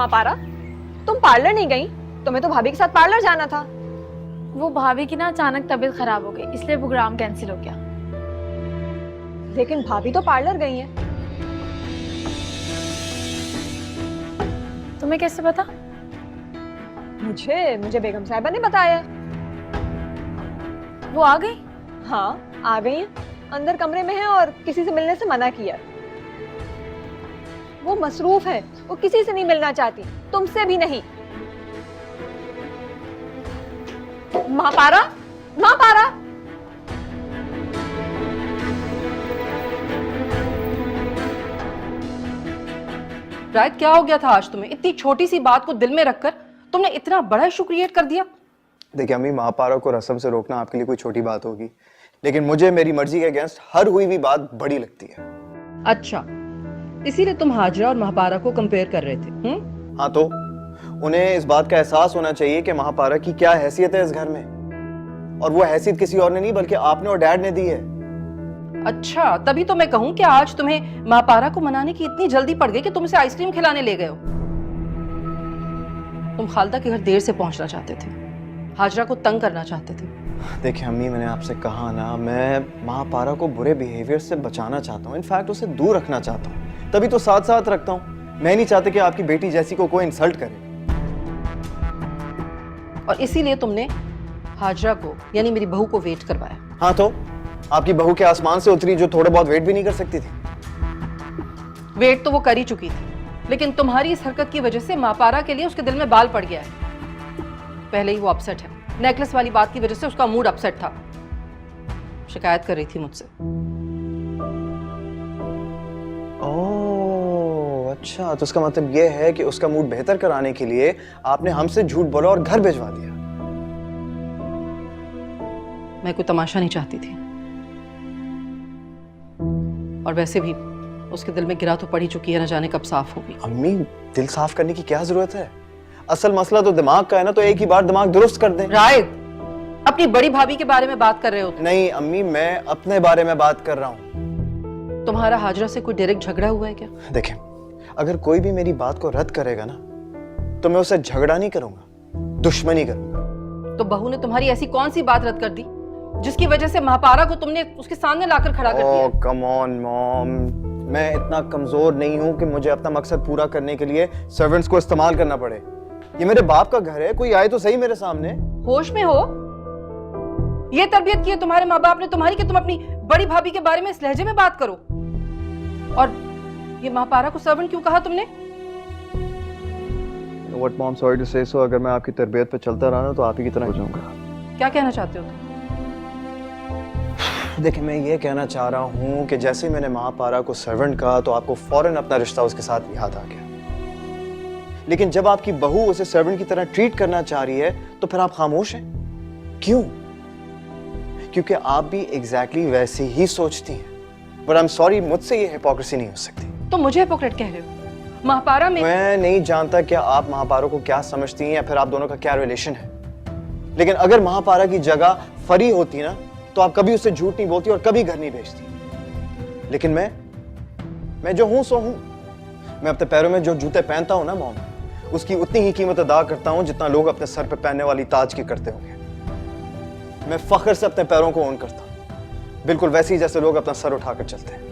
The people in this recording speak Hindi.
महापारा, तुम पार्लर नहीं गई? तुम्हें तो भाभी के साथ पार्लर जाना था। वो भाभी की ना अचानक तबीयत खराब हो गई, इसलिए प्रोग्राम कैंसिल हो गया। लेकिन भाभी तो पार्लर गई हैं। तुम्हें कैसे पता? मुझे बेगम साहिबा ने बताया। वो आ गई? हाँ, आ गई हैं। अंदर कमरे में है और किसी से मिलने से मना किया। वो मसरूफ है, वो किसी से नहीं मिलना चाहती, तुमसे भी नहीं। महापारा, महापारा। रायद, क्या हो गया था आज तुम्हें? इतनी छोटी सी बात को दिल में रखकर तुमने इतना बड़ा इशू क्रिएट कर दिया। देखिए अम्मी, महापारा को रस्म से रोकना आपके लिए कोई छोटी बात होगी, लेकिन मुझे मेरी मर्जी के अगेंस्ट हर हुई भी बात बड़ी लगती है। अच्छा, इसीलिए तुम हाजरा और महापारा को कंपेयर कर रहे थे? हाँ, तो उन्हें इस बात का एहसास होना चाहिए कि महापारा की क्या हैसियत है इस घर में, और वो हैसियत किसी और ने नहीं बल्कि आपने और डैड ने दी है। अच्छा, तभी तो मैं कहूं कि आज तुम्हें महापारा को मनाने की इतनी जल्दी पड़ गई कि तुम उसे आइसक्रीम खिलाने ले गए हो। तुम खालदा के घर देर से पहुंचना चाहते थे, हाजरा को तंग करना चाहते थे। देखिए अम्मी, मैंने आपसे कहा ना, मैं महापारा को बुरे बिहेवियर से बचाना चाहता हूँ, इनफैक्ट उसे दूर रखना चाहता हूँ, तभी तो साथ साथ रखता हूँ। मैं नहीं चाहता कि आपकी बेटी जैसी को कोई इंसल्ट करे। और इसीलिए तुमने हाजरा को यानी मेरी बहू को वेट करवाया। हाँ, तो आपकी बहू के आसमान से उतरी जो थोड़े बहुत वेट भी नहीं कर सकती थी। वेट तो वो कर ही चुकी थी, लेकिन तुम्हारी इस हरकत की वजह से महापारा के लिए उसके दिल में बाल पड़ गया है। पहले ही वो अपसेट है, नेकलेस वाली बात की वजह से उसका मूड अपसेट था, शिकायत कर रही थी मुझसे। ओह अच्छा, तो उसका मतलब ये है कि उसका मूड बेहतर कराने के लिए आपने हमसे झूठ बोला और घर भिजवा दिया। मैं कोई तमाशा नहीं चाहती थी, और वैसे भी उसके दिल में गिरा तो पड़ ही चुकी है, न जाने कब साफ होगी। अम्मी, दिल साफ करने की क्या जरूरत है? असल मसला तो दिमाग का है ना, तो एक ही बार दिमाग दुरुस्त कर दें। रायद, अपनी बड़ी भाभी के बारे में बात कर रहे हो? नहीं अम्मी, मैं अपने बारे में बात कर रहा हूँ। तुम्हारा हाजरा से कोई डायरेक्ट झगड़ा हुआ है क्या? देखें, अगर कोई भी मेरी बात को रद्द करेगा ना, तो मैं उससे झगड़ा नहीं करूंगा, दुश्मनी करूंगा। तो बहू ने तुम्हारी ऐसी कौन सी बात रद्द कर दी जिसकी वजह से महापारा को तुमने उसके सामने लाकर खड़ा कर दिया? कम ऑन मॉम, मैं इतना कमजोर नहीं हूं कि मुझे अपना मकसद पूरा करने के लिए सर्वेंट्स को इस्तेमाल करना पड़े। ये मेरे बाप का घर है, कोई आए तो सही मेरे सामने। होश में हो? ये तरबियत की है तुम्हारे माँ बाप ने तुम्हारी कि तुम अपनी बड़ी भाभी के बारे में इस लहजे में बात करो? और ये महापारा को सर्वेंट क्यों कहा तुमने? What mom, sorry to say so, अगर मैं आपकी तरबियत पे चलता रहा ना तो आप ही की तरह हो जाऊंगा। क्या कहना चाहते हो तुम? देखिए, मैं ये कहना चाह रहा हूँ कि जैसे मैंने महापारा को सर्वेंट कहा तो आपको फौरन अपना रिश्ता उसके साथ याद आ गया, लेकिन जब आपकी बहू उसे सर्वेंट की तरह ट्रीट करना चाह रही है तो फिर आप खामोश हैं। क्यों? क्योंकि आप भी एग्जैक्टली वैसे ही सोचती हैं। बट आई एम सॉरी, मुझसे ये हिपोक्रेसी नहीं हो सकती। तुम मुझे हिपोक्रेट कह रहे हो? महापारा में मैं नहीं जानता कि आप महापारा को क्या समझती हैं या फिर आप दोनों का क्या रिलेशन है, लेकिन अगर महापारा की जगह फरी होती ना तो आप कभी उससे झूठ नहीं बोलती और कभी घर नहीं भेजती। लेकिन मैं जो हूं सो हूं। मैं अपने पैरों में जो जूते पहनता हूं ना मॉम, उसकी उतनी ही कीमत अदा करता हूं जितना लोग अपने सर पे पहनने वाली ताज की करते होंगे। मैं फख्र से अपने पैरों को ओन करता हूं, बिल्कुल वैसे ही जैसे लोग अपना सर उठाकर चलते हैं।